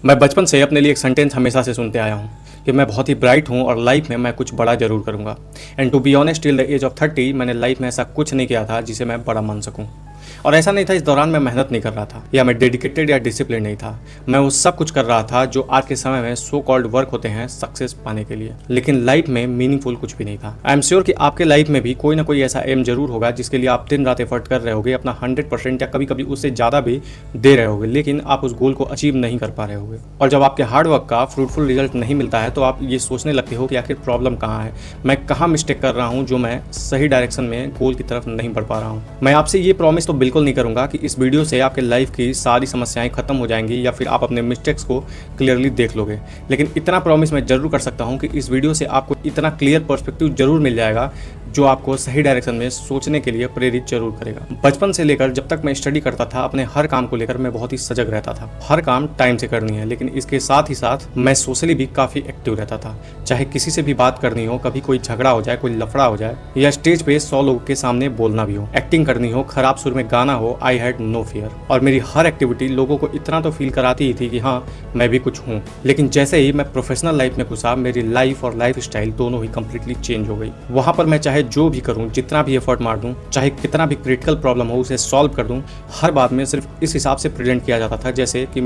मैं बचपन से अपने लिए एक सेंटेंस हमेशा से सुनते आया हूँ कि मैं बहुत ही ब्राइट हूँ और लाइफ में मैं कुछ बड़ा ज़रूर करूँगा। And to be honest, till the age of 30 मैंने लाइफ में ऐसा कुछ नहीं किया था जिसे मैं बड़ा मान सकूँ। और ऐसा नहीं था इस दौरान मैं मेहनत नहीं कर रहा था या मैं डेडिकेटेड या डिसिप्लिन नहीं था। मैं वो सब कुछ कर रहा था जो आज के समय में सो कॉल्ड वर्क होते हैं सक्सेस पाने के लिए, लेकिन लाइफ में मीनिंगफुल कुछ भी नहीं था। आई एम श्योर कि आपके लाइफ में भी कोई ना कोई ऐसा एम जरूर होगा जिसके लिए आप दिन रात एफर्ट कर रहे होगे, अपना 100% या कभी कभी उससे ज़्यादा भी दे रहे होगे, लेकिन आप उस गोल को अचीव नहीं कर पा रहे होगे। और जब आपके हार्डवर्क का फ्रूटफुल रिजल्ट नहीं मिलता है तो आप ये सोचने लगते हो कि आखिर प्रॉब्लम कहाँ है, मैं कहाँ मिस्टेक कर रहा हूँ जो मैं सही डायरेक्शन में गोल की तरफ नहीं बढ़ पा रहा हूँ। मैं आपसे ये प्रॉमिस तो बिल्कुल नहीं करूँगा कि इस वीडियो से आपके लाइफ की सारी समस्याएं खत्म हो जाएंगी या फिर आप अपने मिस्टेक्स को क्लियरली देख लोगे, लेकिन इतना प्रॉमिस मैं जरूर कर सकता हूं कि इस वीडियो से आपको इतना क्लियर पर्सपेक्टिव जरूर मिल जाएगा जो आपको सही डायरेक्शन में सोचने के लिए प्रेरित जरूर करेगा। बचपन से लेकर जब तक मैं स्टडी करता था, अपने हर काम को लेकर मैं बहुत ही सजग रहता था। हर काम टाइम से करनी है, लेकिन इसके साथ ही साथ मैं सोशली भी काफ़ी एक्टिव रहता था। चाहे किसी से भी बात करनी हो, कभी कोई झगड़ा हो जाए, कोई लफड़ा हो जाए, या स्टेज पे 100 लोगों के सामने बोलना भी हो, एक्टिंग करनी हो, खराब सुर में गाना हो, आई हैड नो फियर। और मेरी हर एक्टिविटी लोगों को इतना तो फील कराती ही थी कि हाँ मैं भी कुछ हूँ। लेकिन जैसे ही मैं प्रोफेशनल लाइफ में घुसा, मेरी लाइफ और लाइफ स्टाइल दोनों ही कंप्लीटली चेंज हो गई। वहाँ पर मैं चाहे जो भी करूँ, जितना भी एफर्ट मार दूँ, चाहे कितना भी क्रिटिकल प्रॉब्लम हो उसे सॉल्व कर दूँ, हर बात में सिर्फ इस हिसाब से प्रेजेंट किया जाता था जैसे कि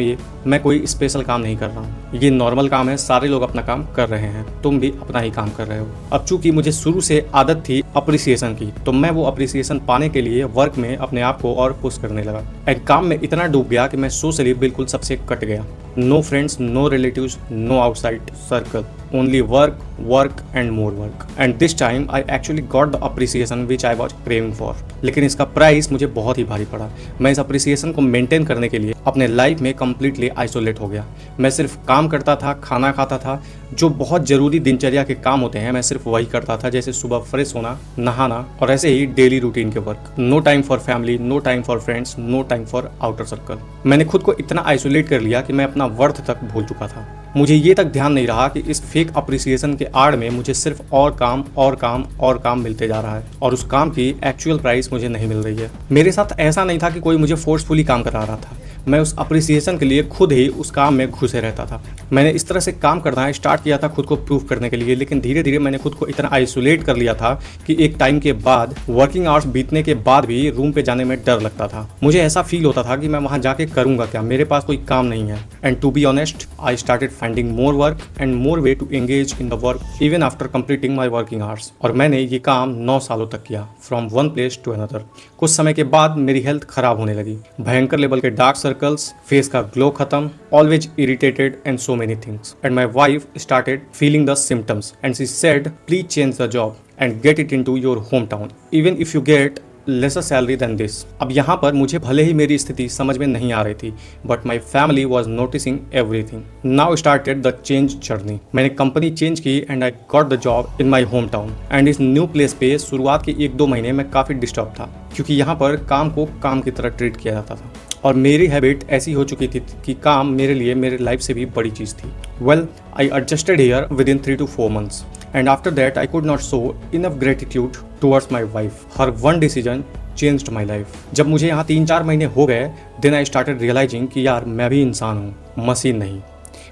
मैं कोई स्पेशल काम नहीं कर रहा हूँ, ये नॉर्मल काम है, सारे लोग अपना काम कर रहे हैं, तुम भी अपना ही काम कर रहे हो। अब चूंकि मुझे शुरू से आदत थी अप्रिसिएशन की, तो मैं वो अप्रिसिएशन पाने के लिए वर्क में अपने आप को और पुश करने लगा। एंड काम में इतना डूब गया कि मैं सोशली बिल्कुल सबसे कट गया। No friends, no relatives, no outside circle, only work, work and more work. And this time I actually got the appreciation which I was craving for. लेकिन इसका प्राइस मुझे बहुत ही भारी पड़ा। मैं इस अप्रिसिएशन को मेंटेन करने के लिए अपने लाइफ में कंप्लीटली आइसोलेट हो गया। मैं सिर्फ काम करता था, खाना खाता था, जो बहुत ज़रूरी दिनचर्या के काम होते हैं मैं सिर्फ वही करता था, जैसे सुबह फ्रेश होना, नहाना और ऐसे ही डेली रूटीन के work. No time for family, no time for friends, no time for outer circle. मैंने खुद को इतना आइसोलेट कर लिया कि मैं अपना वर्थ तक भूल चुका था। मुझे ये तक ध्यान नहीं रहा कि इस फेक अप्रिसिएशन के आड़ में मुझे सिर्फ और काम और काम और काम मिलते जा रहा है और उस काम की एक्चुअल प्राइस मुझे नहीं मिल रही है। मेरे साथ ऐसा नहीं था कि कोई मुझे फोर्सफुली काम करा रहा था, मैं उस अप्रिसिएशन के लिए खुद ही उस काम में घुसे रहता था। मैंने इस तरह से काम करना स्टार्ट किया था खुद को प्रूव करने के लिए, लेकिन धीरे धीरे मैंने खुद को इतना आइसोलेट कर लिया था कि एक टाइम के बाद, वर्किंग आवर्स बीतने के बाद भी रूम पे जाने में डर लगता था। मुझे ऐसा फील होता था कि मैं वहाँ जाके करूँगा क्या, मेरे पास कोई काम नहीं है। And to be honest, I started finding more work and more way to engage in the work even after completing my working hours. और मैंने ये काम 9 सालों तक किया, from one place to another. कुछ समय के बाद मेरी हेल्थ खराब होने लगी, भयंकर लेवल के डार्क सर्कल्स, फेस का ग्लो खत्म, always irritated and so many things. And my wife started feeling the symptoms and she said, please change the job and get it into your home town even if you get lesser salary then this. अब यहाँ पर मुझे भले ही मेरी स्थिति समझ में नहीं आ रही थी, but my family was noticing everything. Now started the change journey. मैंने कंपनी चेंज की and I got the job in my home town. And इस न्यू प्लेस पे शुरुआत के 1-2 महीने में काफ़ी डिस्टर्ब था, क्योंकि यहाँ पर काम को काम की तरह ट्रीट किया जाता था और मेरी हैबिट ऐसी हो चुकी थी कि काम मेरे लिए मेरे लाइफ से भी बड़ी चीज़ थी। Well, I adjusted here with in 3 to 4 months and after that I could not show enough gratitude towards my wife. Her one decision changed my life. जब मुझे यहाँ 3-4 महीने हो गए, then I started realizing कि यार मैं भी इंसान हूँ, मशीन नहीं।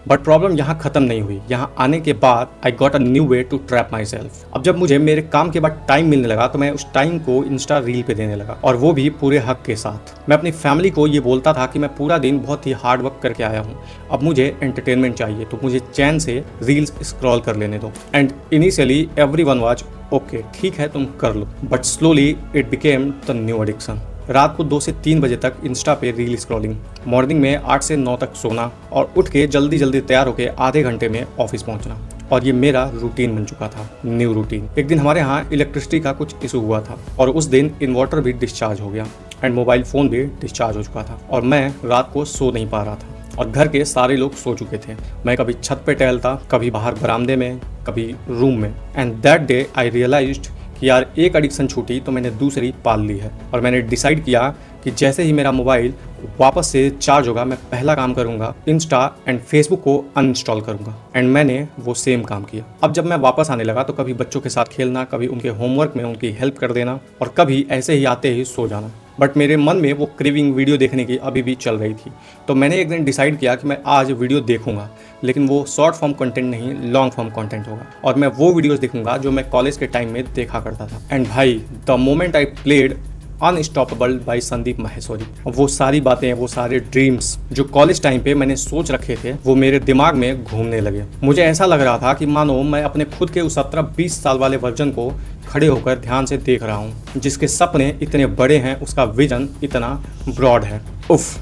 बट प्रॉब्लम यहाँ खत्म नहीं हुई। यहाँ आने के बाद I got a new way to trap my self. अब जब मुझे मेरे काम के बाद टाइम मिलने लगा तो मैं उस टाइम को इंस्टा रील पे देने लगा, और वो भी पूरे हक के साथ। मैं अपनी फैमिली को ये बोलता था कि मैं पूरा दिन बहुत ही हार्ड वर्क करके आया हूँ, अब मुझे एंटरटेनमेंट चाहिए, तो मुझे चैन से रील्स स्क्रॉल कर लेने दो। And initially everyone was okay, ठीक है तुम कर लो, but slowly it became the new addiction. रात को 2 से 3 बजे तक इंस्टा पे रील स्क्रॉलिंग, मॉर्निंग में 8 से 9 तक सोना और उठ के जल्दी जल्दी तैयार होकर आधे घंटे में ऑफिस पहुंचना, और ये मेरा रूटीन बन चुका था, न्यू रूटीन। एक दिन हमारे यहाँ इलेक्ट्रिसिटी का कुछ इशू हुआ था और उस दिन इन्वर्टर भी डिस्चार्ज हो गया एंड मोबाइल फ़ोन भी डिस्चार्ज हो चुका था और मैं रात को सो नहीं पा रहा था और घर के सारे लोग सो चुके थे। मैं कभी छत पे टहलता, कभी बाहर बरामदे में, कभी रूम में। And that day I realised कि यार एक एडिक्शन छूटी तो मैंने दूसरी पाल ली है, और मैंने डिसाइड किया कि जैसे ही मेरा मोबाइल वापस से चार्ज होगा मैं पहला काम करूंगा इंस्टा एंड फेसबुक को अनइंस्टॉल करूंगा। एंड मैंने वो सेम काम किया। अब जब मैं वापस आने लगा तो कभी बच्चों के साथ खेलना, कभी उनके होमवर्क में उनकी हेल्प कर देना और कभी ऐसे ही आते ही सो जाना। बट मेरे मन में वो क्रेविंग वीडियो देखने की अभी भी चल रही थी। तो मैंने एक दिन डिसाइड किया कि मैं आज वीडियो देखूंगा, लेकिन वो शॉर्ट फॉर्म कंटेंट नहीं, लॉन्ग फॉर्म कंटेंट होगा, और मैं वो वीडियोस देखूंगा जो मैं कॉलेज के टाइम में देखा करता था। एंड भाई, the moment I played unstoppable by Sandeep Maheshwari, वो सारी बातें, वो सारे ड्रीम्स जो कॉलेज टाइम पे मैंने सोच रखे थे, वो मेरे दिमाग में घूमने लगे। मुझे ऐसा लग रहा था कि मानो मैं अपने खुद के उस 17-20 साल वाले वर्जन को खड़े होकर ध्यान से देख रहा हूँ, जिसके सपने इतने बड़े हैं, उसका विजन इतना ब्रॉड है। उफ,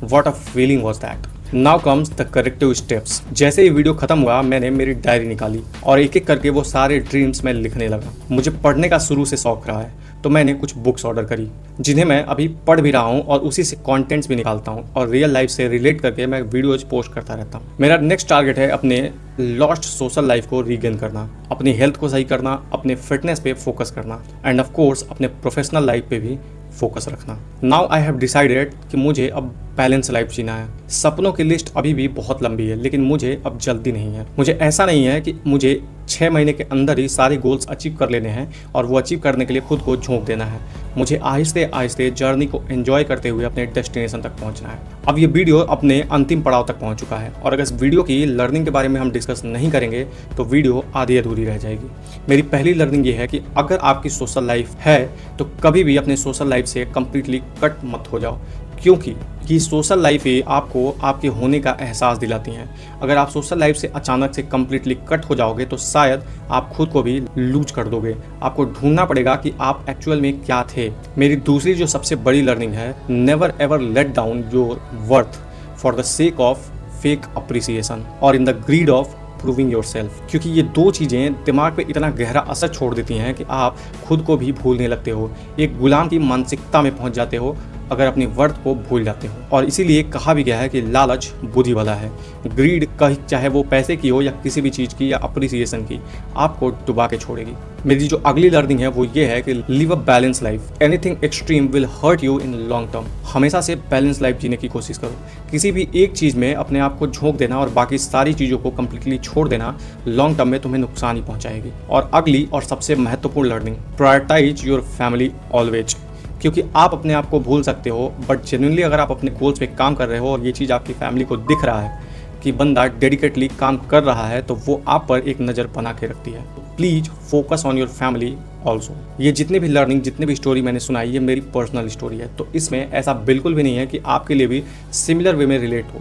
what a feeling was that. Now comes the corrective steps. जैसे ही वीडियो खत्म हुआ, मैंने मेरी डायरी निकाली और एक एक करके वो सारे ड्रीम्स मैं लिखने लगा। मुझे पढ़ने का शुरू से शौक रहा है, तो मैंने कुछ बुक्स ऑर्डर करी, जिन्हें मैं अभी पढ़ भी रहा हूँ और उसी से कंटेंट्स भी निकालता हूँ, और रियल लाइफ से रिलेट करके मैं वीडियोज पोस्ट करता रहता हूँ। मेरा नेक्स्ट टारगेट है अपने लॉस्ट सोशल लाइफ को रीगेन करना, अपनी हेल्थ को सही करना, अपने फिटनेस पे फोकस करना, एंड ऑफ कोर्स अपने प्रोफेशनल लाइफ पे भी फोकस रखना। नाउ आई हैव डिसाइडेड कि मुझे अब बैलेंस लाइफ जीना है। सपनों की लिस्ट अभी भी बहुत लंबी है, लेकिन मुझे अब जल्दी नहीं है। मुझे ऐसा नहीं है कि मुझे 6 महीने के अंदर ही सारे गोल्स अचीव कर लेने हैं और वो अचीव करने के लिए खुद को झोंक देना है। मुझे आहिस्ते आहिस्ते जर्नी को एंजॉय करते हुए अपने डेस्टिनेशन तक पहुंचना है। अब ये वीडियो अपने अंतिम पड़ाव तक पहुंच चुका है, और अगर इस वीडियो की लर्निंग के बारे में हम डिस्कस नहीं करेंगे तो वीडियो आधी अधूरी रह जाएगी। मेरी पहली लर्निंग ये है कि अगर आपकी सोशल लाइफ है तो कभी भी अपने सोशल लाइफ से कंप्लीटली कट मत हो जाओ, क्योंकि ये सोशल लाइफ ही आपको आपके होने का एहसास दिलाती हैं। अगर आप सोशल लाइफ से अचानक से कम्प्लीटली कट हो जाओगे तो शायद आप खुद को भी लूज कर दोगे। आपको ढूंढना पड़ेगा कि आप एक्चुअल में क्या थे। मेरी दूसरी जो सबसे बड़ी लर्निंग है, never ever let down your worth for the sake of fake appreciation और in the greed of proving yourself. क्योंकि ये दो चीज़ें दिमाग पे इतना गहरा असर छोड़ देती हैं कि आप खुद को भी भूलने लगते हो, एक गुलाम की मानसिकता में पहुंच जाते हो अगर अपनी वर्थ को भूल जाते हो। और इसीलिए कहा भी गया है कि लालच बुद्धि वाला है। ग्रीड कहीं चाहे वो पैसे की हो या किसी भी चीज़ की या अप्रिसिएशन की, आपको डुबा के छोड़ेगी। मेरी जो अगली लर्निंग है वो ये है कि live a balance life. Anything extreme will hurt you in long term. हमेशा से बैलेंस लाइफ जीने की कोशिश करो। किसी भी एक चीज़ में अपने आप को झोंक देना और बाकी सारी चीज़ों को कंप्लीटली छोड़ देना लॉन्ग टर्म में तुम्हें नुकसान ही पहुंचाएगी। और अगली और सबसे महत्वपूर्ण learning, prioritise your family always. क्योंकि आप अपने आप को भूल सकते हो, बट जेन्युइनली अगर आप अपने गोल्स पे काम कर रहे हो और ये चीज़ आपकी फैमिली को दिख रहा है कि बंदा डेडिकेटली काम कर रहा है, तो वो आप पर एक नज़र बना के रखती है। तो please focus on your family also. ये जितने भी लर्निंग, जितने भी स्टोरी मैंने सुनाई, ये मेरी पर्सनल स्टोरी है, तो इसमें ऐसा बिल्कुल भी नहीं है कि आपके लिए भी सिमिलर वे में रिलेट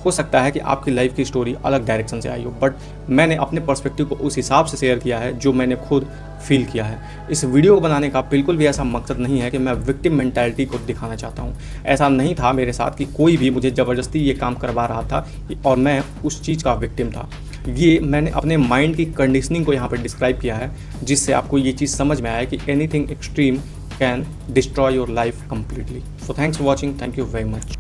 हो सकता है कि आपकी लाइफ की स्टोरी अलग डायरेक्शन से आई हो, बट मैंने अपने पर्सपेक्टिव को उस हिसाब से शेयर किया है जो मैंने खुद फील किया है। इस वीडियो को बनाने का बिल्कुल भी ऐसा मकसद नहीं है कि मैं विक्टिम मेंटालिटी को दिखाना चाहता हूँ। ऐसा नहीं था मेरे साथ कि कोई भी मुझे ज़बरदस्ती ये काम करवा रहा था और मैं उस चीज़ का विक्टिम था। ये मैंने अपने माइंड की कंडीशनिंग को यहाँ पर डिस्क्राइब किया है, जिससे आपको ये चीज़ समझ में आया कि anything extreme can destroy your life completely. So thanks for watching, thank you very much.